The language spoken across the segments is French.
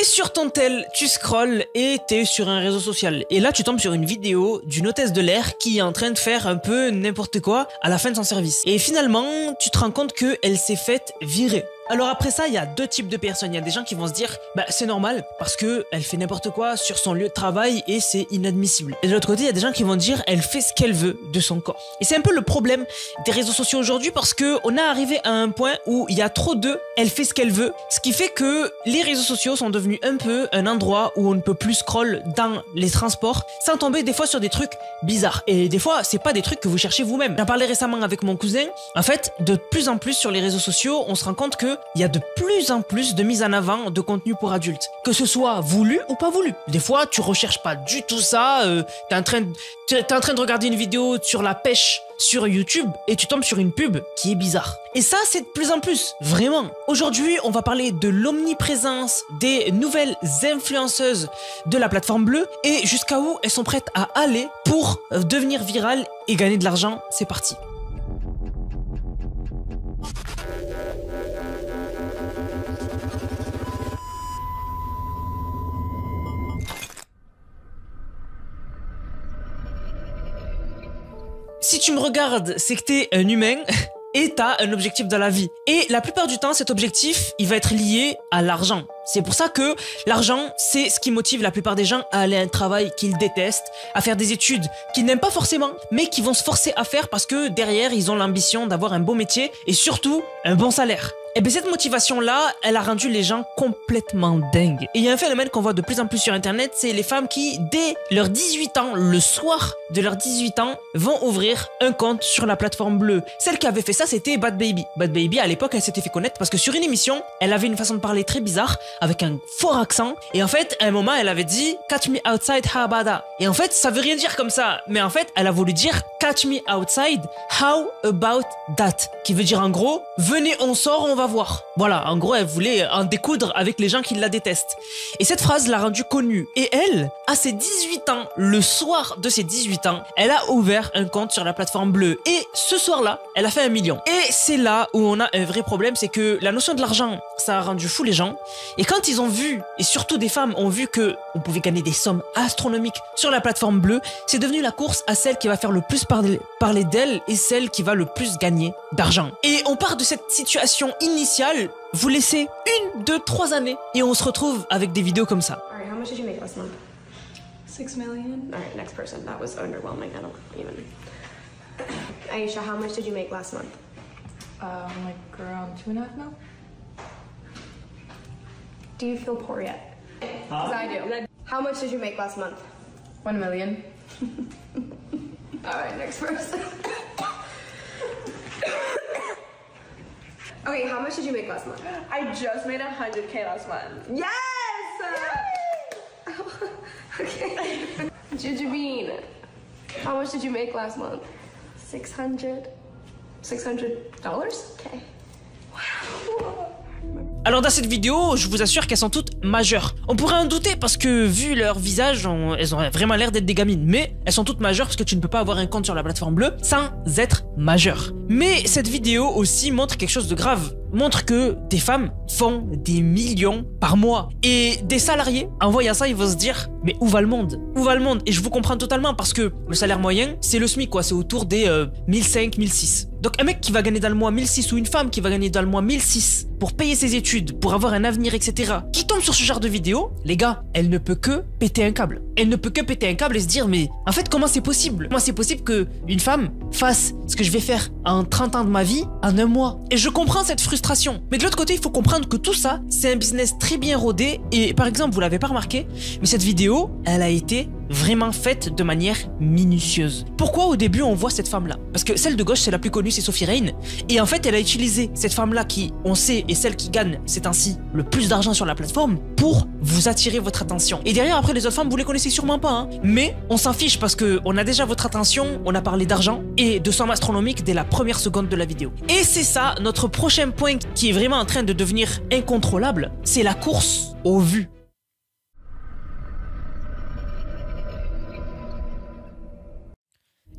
T'es sur ton tel, tu scrolles et t'es sur un réseau social. Et là, tu tombes sur une vidéo d'une hôtesse de l'air qui est en train de faire un peu n'importe quoi à la fin de son service. Et finalement, tu te rends compte qu'elle s'est faite virer. Alors après ça, il y a deux types de personnes. Il y a des gens qui vont se dire, bah c'est normal parce que elle fait n'importe quoi sur son lieu de travail et c'est inadmissible. Et de l'autre côté, il y a des gens qui vont dire, elle fait ce qu'elle veut de son corps. Et c'est un peu le problème des réseaux sociaux aujourd'hui parce que on est arrivé à un point où il y a trop de, elle fait ce qu'elle veut, ce qui fait que les réseaux sociaux sont devenus un peu un endroit où on ne peut plus scroll dans les transports sans tomber des fois sur des trucs bizarres. Et des fois, c'est pas des trucs que vous cherchez vous-même. J'en parlais récemment avec mon cousin. En fait, de plus en plus sur les réseaux sociaux, on se rend compte que il y a de plus en plus de mise en avant de contenu pour adultes. Que ce soit voulu ou pas voulu. Des fois, tu recherches pas du tout ça. T'es en train de regarder une vidéo sur la pêche sur YouTube et tu tombes sur une pub qui est bizarre. Et ça, c'est de plus en plus. Vraiment. Aujourd'hui, on va parler de l'omniprésence des nouvelles influenceuses de la plateforme bleue et jusqu'à où elles sont prêtes à aller pour devenir virales et gagner de l'argent. C'est parti. Si tu me regardes, c'est que t'es un humain et t'as un objectif dans la vie. Et la plupart du temps, cet objectif, il va être lié à l'argent. C'est pour ça que l'argent, c'est ce qui motive la plupart des gens à aller à un travail qu'ils détestent, à faire des études qu'ils n'aiment pas forcément, mais qui vont se forcer à faire parce que derrière, ils ont l'ambition d'avoir un beau métier et surtout un bon salaire. Et bien cette motivation-là, elle a rendu les gens complètement dingues. Et il y a un phénomène qu'on voit de plus en plus sur internet, c'est les femmes qui, dès leurs 18 ans, le soir de leurs 18 ans, vont ouvrir un compte sur la plateforme bleue. Celle qui avait fait ça, c'était Bhad Bhabie. Bhad Bhabie, à l'époque, elle s'était fait connaître parce que sur une émission, elle avait une façon de parler très bizarre, avec un fort accent. Et en fait, à un moment, elle avait dit « Catch me outside, how about that ?» Et en fait, ça veut rien dire comme ça. Mais en fait, elle a voulu dire « Catch me outside, how about that ?» Qui veut dire en gros « Venez, on sort, on va voir. » Voilà, en gros, elle voulait en découdre avec les gens qui la détestent. Et cette phrase l'a rendue connue. Et elle, à ses 18 ans, le soir de ses 18 ans, elle a ouvert un compte sur la plateforme bleue. Et ce soir-là, elle a fait 1 million. Et c'est là où on a un vrai problème, c'est que la notion de l'argent, ça a rendu fou les gens. Et quand ils ont vu, et surtout des femmes ont vu que on pouvait gagner des sommes astronomiques sur la plateforme bleue, c'est devenu la course à celle qui va faire le plus parler d'elle et celle qui va le plus gagner d'argent. Et on part de cette situation initiale, vous laissez 1, 2, 3 années et on se retrouve avec des vidéos comme ça. Alright, how much did you make last month? 6 million. Alright, next person. That was underwhelming. I don't even. Aisha, how much did you make last month? Like around 2.5 mil. Do you feel poor yet? Because I do. How much did you make last month? 1 million. Alright, next person. Okay, how much did you make last month? I just made 100K last month. Yes! Okay. Jujubeen, how much did you make last month? $600. Okay. Wow. Alors dans cette vidéo, je vous assure qu'elles sont toutes majeures. On pourrait en douter parce que vu leur visage, elles ont vraiment l'air d'être des gamines. Mais elles sont toutes majeures parce que tu ne peux pas avoir un compte sur la plateforme bleue sans être majeur. Mais cette vidéo aussi montre quelque chose de grave. Montre que des femmes font des millions par mois. Et des salariés, en voyant ça, ils vont se dire « Mais où va le monde ? Où va le monde ?» Et je vous comprends totalement parce que le salaire moyen, c'est le SMIC, quoi. C'est autour des 1005, 1006. Donc un mec qui va gagner dans le mois 1006 ou une femme qui va gagner dans le mois 1006 pour payer ses études, pour avoir un avenir, etc. qui tombe sur ce genre de vidéo, les gars, elle ne peut que péter un câble. Elle ne peut que péter un câble et se dire « Mais en fait, comment c'est possible ? Comment c'est possible qu'une femme fasse ce que je vais faire en 30 ans de ma vie en 1 mois ?» Et je comprends cette frustration. Mais de l'autre côté, il faut comprendre que tout ça, c'est un business très bien rodé. Et par exemple, vous l'avez pas remarqué, mais cette vidéo, elle a été vraiment faite de manière minutieuse. Pourquoi au début on voit cette femme-là? Parce que celle de gauche, c'est la plus connue, c'est Sophie Reign. Et en fait, elle a utilisé cette femme-là qui, on sait, est celle qui gagne, c'est ainsi, le plus d'argent sur la plateforme pour vous attirer votre attention. Et derrière, après, les autres femmes, vous les connaissez sûrement pas, hein. Mais on s'en fiche parce que on a déjà votre attention, on a parlé d'argent et de sommes astronomiques dès la première seconde de la vidéo. Et c'est ça, notre prochain point qui est vraiment en train de devenir incontrôlable, c'est la course aux vues.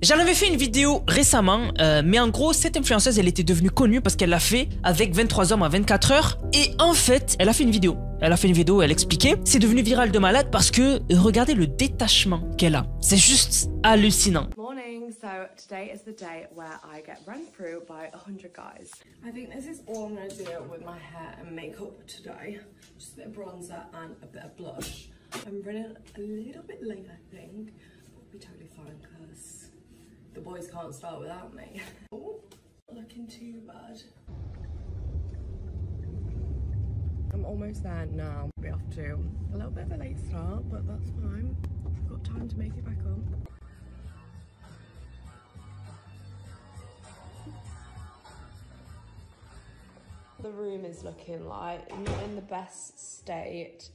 J'en avais fait une vidéo récemment, mais en gros, cette influenceuse, elle était devenue connue parce qu'elle l'a fait avec 23 hommes en 24 heures. Et en fait, elle a fait une vidéo. Elle expliquait. C'est devenu viral de malade parce que regardez le détachement qu'elle a. C'est juste hallucinant. Morning, so today is the day where I get run through by 100 guys. I think this is all I'm going to do with my hair and makeup today. Just a bit of bronzer and a bit of blush. I'm running a little bit late, I think. I'll be totally fine because the boys can't start without me. Oh, not looking too bad. I'm almost there now. I'll be off to a little bit of a late start, but that's fine. I've got time to make it back up. The room is looking like not in the best state.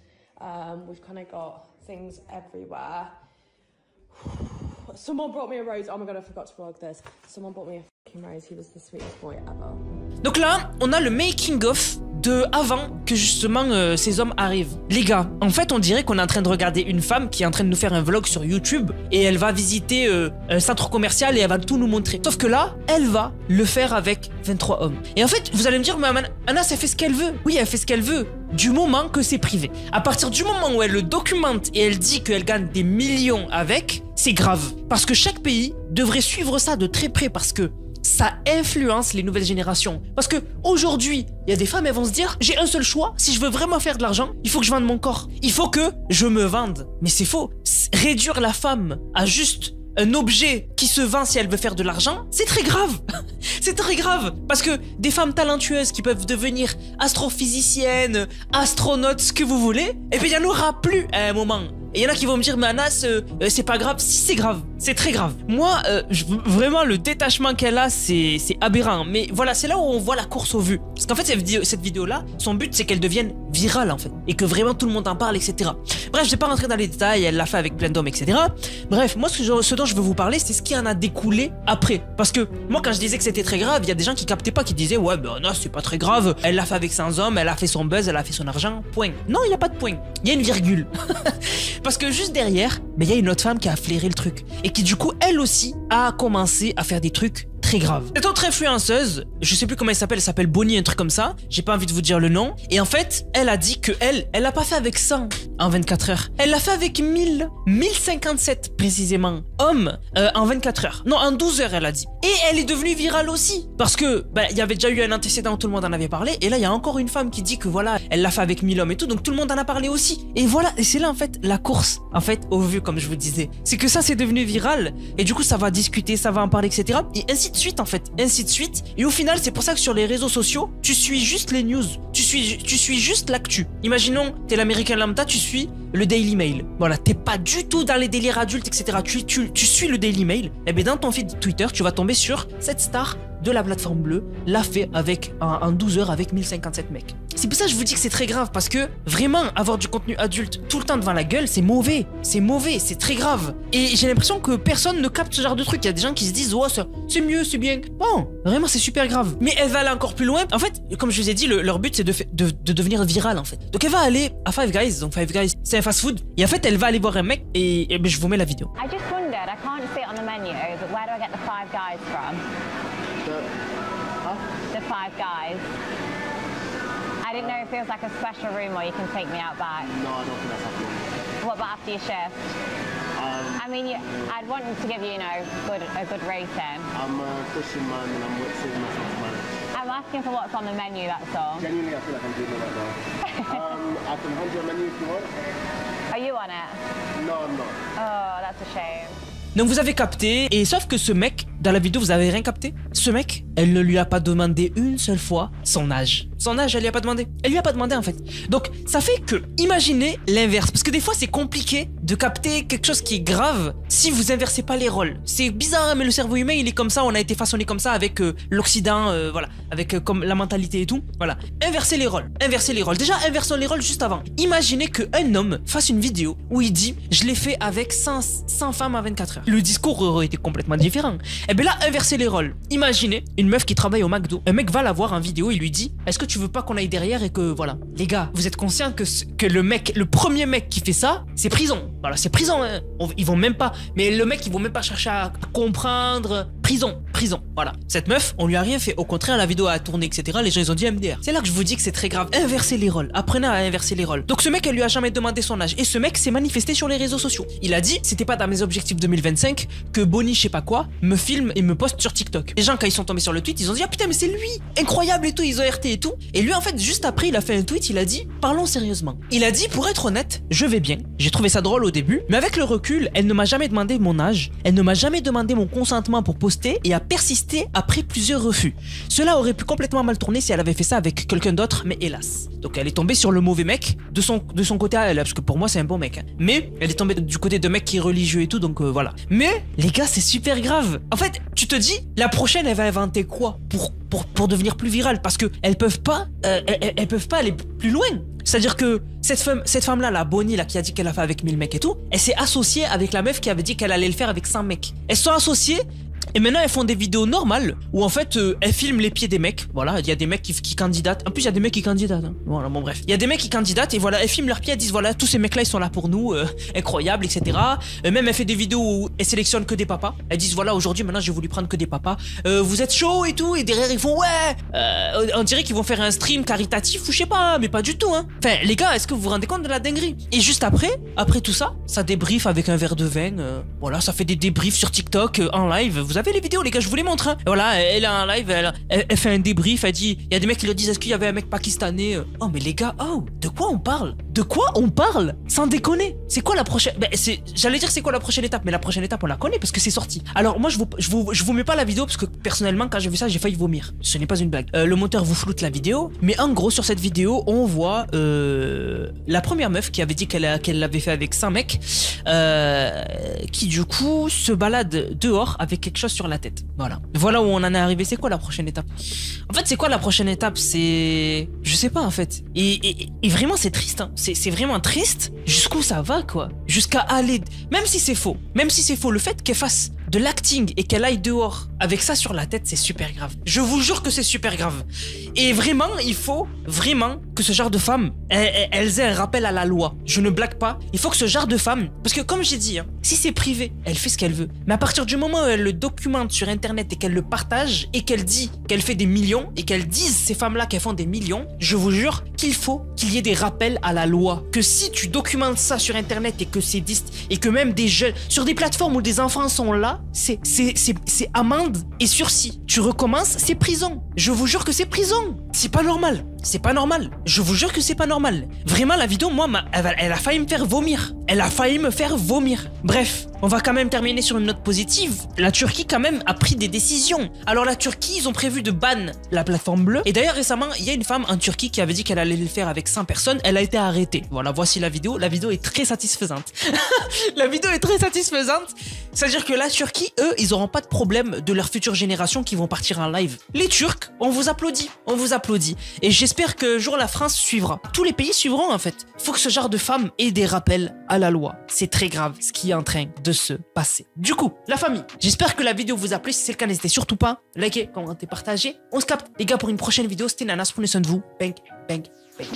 We've kind of got things everywhere. Someone brought me a rose. Oh my god, I forgot to vlog this. Someone brought me a fucking rose. He was the sweetest boy ever. Donc là, on a le making of de avant que justement ces hommes arrivent. Les gars, en fait, on dirait qu'on est en train de regarder une femme qui est en train de nous faire un vlog sur YouTube et elle va visiter un centre commercial et elle va tout nous montrer. Sauf que là, elle va le faire avec 23 hommes. Et en fait, vous allez me dire, mais Anas, elle fait ce qu'elle veut. Oui, elle fait ce qu'elle veut. Du moment que c'est privé. À partir du moment où elle le documente et elle dit qu'elle gagne des millions avec, c'est grave. Parce que chaque pays devrait suivre ça de très près parce que ça influence les nouvelles générations. Parce que aujourd'hui, il y a des femmes, elles vont se dire, j'ai un seul choix, si je veux vraiment faire de l'argent, il faut que je vende mon corps. Il faut que je me vende. Mais c'est faux. Réduire la femme à juste un objet qui se vend si elle veut faire de l'argent, c'est très grave. C'est très grave. Parce que des femmes talentueuses qui peuvent devenir astrophysiciennes, astronautes, ce que vous voulez, et bien il n'y en aura plus à un moment. Et il y en a qui vont me dire, mais Anas, c'est pas grave. Si, c'est grave. C'est très grave. Moi, vraiment, le détachement qu'elle a, c'est aberrant. Mais voilà, c'est là où on voit la course aux vues. Parce qu'en fait, cette vidéo-là, son but, c'est qu'elle devienne virale, en fait. Et que vraiment tout le monde en parle, etc. Bref, je vais pas rentrer dans les détails. Elle l'a fait avec plein d'hommes, etc. Bref, moi, ce dont je veux vous parler, c'est ce qui en a découlé après. Parce que moi, quand je disais que c'était très grave, il y a des gens qui captaient pas, qui disaient, ouais, ben Anas, c'est pas très grave. Elle l'a fait avec 100 hommes, elle a fait son buzz, elle a fait son argent, point. Non, il n'y a pas de point. Il y a une virgule. Parce que juste derrière, il y a une autre femme qui a flairé le truc. Et qui du coup, elle aussi, a commencé à faire des trucs très grave. Cette autre influenceuse, je sais plus comment elle s'appelle Bonnie, un truc comme ça, j'ai pas envie de vous dire le nom, et en fait, elle a dit que elle l'a pas fait avec 100 en 24 heures, elle l'a fait avec 1057 précisément, hommes en 24 heures, non en 12 heures elle a dit, et elle est devenue virale aussi, parce que il y avait déjà eu un antécédent où tout le monde en avait parlé, et là il y a encore une femme qui dit que voilà, elle l'a fait avec 1000 hommes et tout, donc tout le monde en a parlé aussi, et voilà, et c'est là en fait la course, en fait, aux vues comme je vous disais, c'est que ça c'est devenu viral, et du coup ça va discuter, ça va en parler, etc., et ainsi de suite en fait, ainsi de suite. Et au final, c'est pour ça que sur les réseaux sociaux, tu suis juste les news, tu suis juste l'actu. Imaginons, t'es l'américain lambda, tu suis le Daily Mail. Voilà, t'es pas du tout dans les délires adultes, etc. Tu suis le Daily Mail. Et bien dans ton feed Twitter, tu vas tomber sur cette star de la plateforme bleue, l'a fait avec en 12 heures avec 1057 mecs. C'est pour ça que je vous dis que c'est très grave, parce que vraiment avoir du contenu adulte tout le temps devant la gueule, c'est mauvais, c'est très grave. Et j'ai l'impression que personne ne capte ce genre de truc. Il y a des gens qui se disent oh c'est mieux, c'est bien. Bon, vraiment c'est super grave. Mais elle va aller encore plus loin. En fait, comme je vous ai dit, leur but c'est de devenir virale en fait. Donc elle va aller à Five Guys. Donc Five Guys, c'est un fast-food. Et en fait, elle va aller voir un mec et ben, je vous mets la vidéo. I just wondered, I can't see it on the menu, but where do I get the Five Guys from? The Five Guys. I didn't know if there was like a special room where you can take me out back. No, I don't think that's happening. What about after your shift? I mean, I'd want to give you, a good rating. I'm a Christian man and I'm saving myself for marriage. I'm asking for what's on the menu, that's all. Genuinely, I feel like I'm doing it right now. I can hand you a menu if you want. Are you on it? No, I'm not. Oh, that's a shame. Donc vous avez capté, et sauf que ce mec, dans la vidéo vous avez rien capté. Ce mec, elle ne lui a pas demandé une seule fois son âge. Son âge, elle lui a pas demandé. Elle lui a pas demandé en fait. Donc ça fait que, imaginez l'inverse. Parce que des fois c'est compliqué de capter quelque chose qui est grave si vous inversez pas les rôles. C'est bizarre, mais le cerveau humain il est comme ça, on a été façonné comme ça avec l'Occident, voilà, avec comme la mentalité et tout. Voilà, inversez les rôles, inversez les rôles. Déjà inversons les rôles juste avant. Imaginez qu'un homme fasse une vidéo où il dit je l'ai fait avec 100 femmes en 24 heures. Le discours aurait été complètement différent. Et bien là, inversez les rôles. Imaginez une meuf qui travaille au McDo. Un mec va la voir en vidéo, il lui dit est-ce que tu veux pas qu'on aille derrière et que voilà. Les gars, vous êtes conscients que le premier mec qui fait ça, c'est prison. Voilà, c'est prison. Hein. Ils vont même pas. Mais le mec, ils vont même pas chercher à comprendre. Prison. Voilà. Cette meuf, on lui a rien fait. Au contraire, la vidéo a tourné, etc. Les gens, ils ont dit MDR. C'est là que je vous dis que c'est très grave. Inversez les rôles. Apprenez à inverser les rôles. Donc ce mec, elle lui a jamais demandé son âge. Et ce mec s'est manifesté sur les réseaux sociaux. Il a dit, c'était pas dans mes objectifs 2025 que Bonnie, je sais pas quoi, me filme et me poste sur TikTok. Les gens, quand ils sont tombés sur le tweet, ils ont dit, ah putain, mais c'est lui. Incroyable et tout. Ils ont RT et tout. Et lui, en fait, juste après, il a fait un tweet. Il a dit, parlons sérieusement. Il a dit, pour être honnête, je vais bien. J'ai trouvé ça drôle au début. Mais avec le recul, elle ne m'a jamais demandé mon âge. Elle ne m'a jamais demandé mon consentement pour poster et a persisté après plusieurs refus. Cela aurait pu complètement mal tourner si elle avait fait ça avec quelqu'un d'autre, mais hélas. Donc elle est tombée sur le mauvais mec de son côté à elle, parce que pour moi c'est un bon mec. Hein. Mais elle est tombée du côté de mec qui est religieux et tout, donc voilà. Mais les gars, c'est super grave. En fait, tu te dis, la prochaine, elle va inventer quoi pour devenir plus virale, parce que elles peuvent pas aller plus loin. C'est-à-dire que cette femme-là, la Bonnie, là, qui a dit qu'elle a fait avec 1000 mecs et tout, elle s'est associée avec la meuf qui avait dit qu'elle allait le faire avec 100 mecs. Elles sont associées. Et maintenant, elles font des vidéos normales où en fait, elles filment les pieds des mecs. Voilà, il y a des mecs qui candidatent. En plus, il y a des mecs qui candidatent. Hein. Voilà, bon, bref. Il y a des mecs qui candidatent et voilà, elles filment leurs pieds. Elles disent voilà, tous ces mecs-là, ils sont là pour nous. Incroyable, etc. Même, elle fait des vidéos où elles sélectionnent que des papas. Elles disent voilà, aujourd'hui, maintenant, j'ai voulu prendre que des papas. Vous êtes chaud et tout. Et derrière, ils font ouais. On dirait qu'ils vont faire un stream caritatif ou je sais pas, mais pas du tout. Hein. Enfin, les gars, est-ce que vous vous rendez compte de la dinguerie? Et juste après tout ça, ça débrief avec un verre de vin. Voilà, ça fait des débriefs sur TikTok en live. Vous avez les vidéos, les gars, je vous les montre. Hein. Voilà, elle a un live, elle fait un débrief, elle dit, il y a des mecs qui lui disent, est-ce qu'il y avait un mec pakistanais? Oh, mais les gars, de quoi on parle? De quoi on parle? Sans déconner. C'est quoi la prochaine? J'allais dire c'est quoi la prochaine étape, mais la prochaine étape, on la connaît parce que c'est sorti. Alors, moi, je vous mets pas la vidéo parce que personnellement, quand j'ai vu ça, j'ai failli vomir. Ce n'est pas une blague. Le monteur vous floute la vidéo, mais en gros, sur cette vidéo, on voit la première meuf qui avait dit qu'elle l'avait fait avec 100 mecs, qui du coup se balade dehors avec quelque chose sur la tête. Voilà où on en est arrivé. C'est quoi la prochaine étape? En fait, c'est quoi la prochaine étape? C'est... Je sais pas, en fait. Et vraiment, c'est triste. Hein. C'est vraiment triste. Jusqu'où ça va, quoi? Jusqu'à aller... Même si c'est faux. Le fait qu'elle fasse de l'acting et qu'elle aille dehors avec ça sur la tête, c'est super grave. Je vous jure que c'est super grave. Et vraiment, il faut vraiment que ce genre de femmes, elles aient un rappel à la loi. Je ne blague pas. Il faut que ce genre de femmes, parce que comme j'ai dit, hein, si c'est privé, elle fait ce qu'elle veut. Mais à partir du moment où elle le documente sur internet et qu'elle le partage et qu'elle dit qu'elle fait des millions et qu'elle dise ces femmes-là qu'elles font des millions, je vous jure qu'il faut qu'il y ait des rappels à la loi. Que si tu documentes ça sur internet et que c'est et que même des jeunes, sur des plateformes où des enfants sont là, c'est amende et sursis. Tu recommences, c'est prison. Je vous jure que c'est prison. C'est pas normal. C'est pas normal. Je vous jure que c'est pas normal. Vraiment, la vidéo, moi, elle a failli me faire vomir. Bref, on va quand même terminer sur une note positive. La Turquie, quand même, a pris des décisions. Alors, la Turquie, ils ont prévu de ban la plateforme bleue. Et d'ailleurs, récemment, il y a une femme en Turquie qui avait dit qu'elle allait le faire avec 100 personnes. Elle a été arrêtée. Voilà, voici la vidéo. La vidéo est très satisfaisante. La vidéo est très satisfaisante. C'est-à-dire que la Turquie, eux, ils auront pas de problème de leur future génération qui vont partir en live. Les Turcs, on vous applaudit. On vous applaudit. Et j'espère qu'un jour la France suivra. Tous les pays suivront en fait. Il faut que ce genre de femmes ait des rappels à la loi. C'est très grave ce qui est en train de se passer. Du coup, la famille, j'espère que la vidéo vous a plu. Si c'est le cas, n'hésitez surtout pas à liker, commenter, partager. On se capte les gars pour une prochaine vidéo. C'était Nanas, prenez soin de vous. Bang, bang, bang.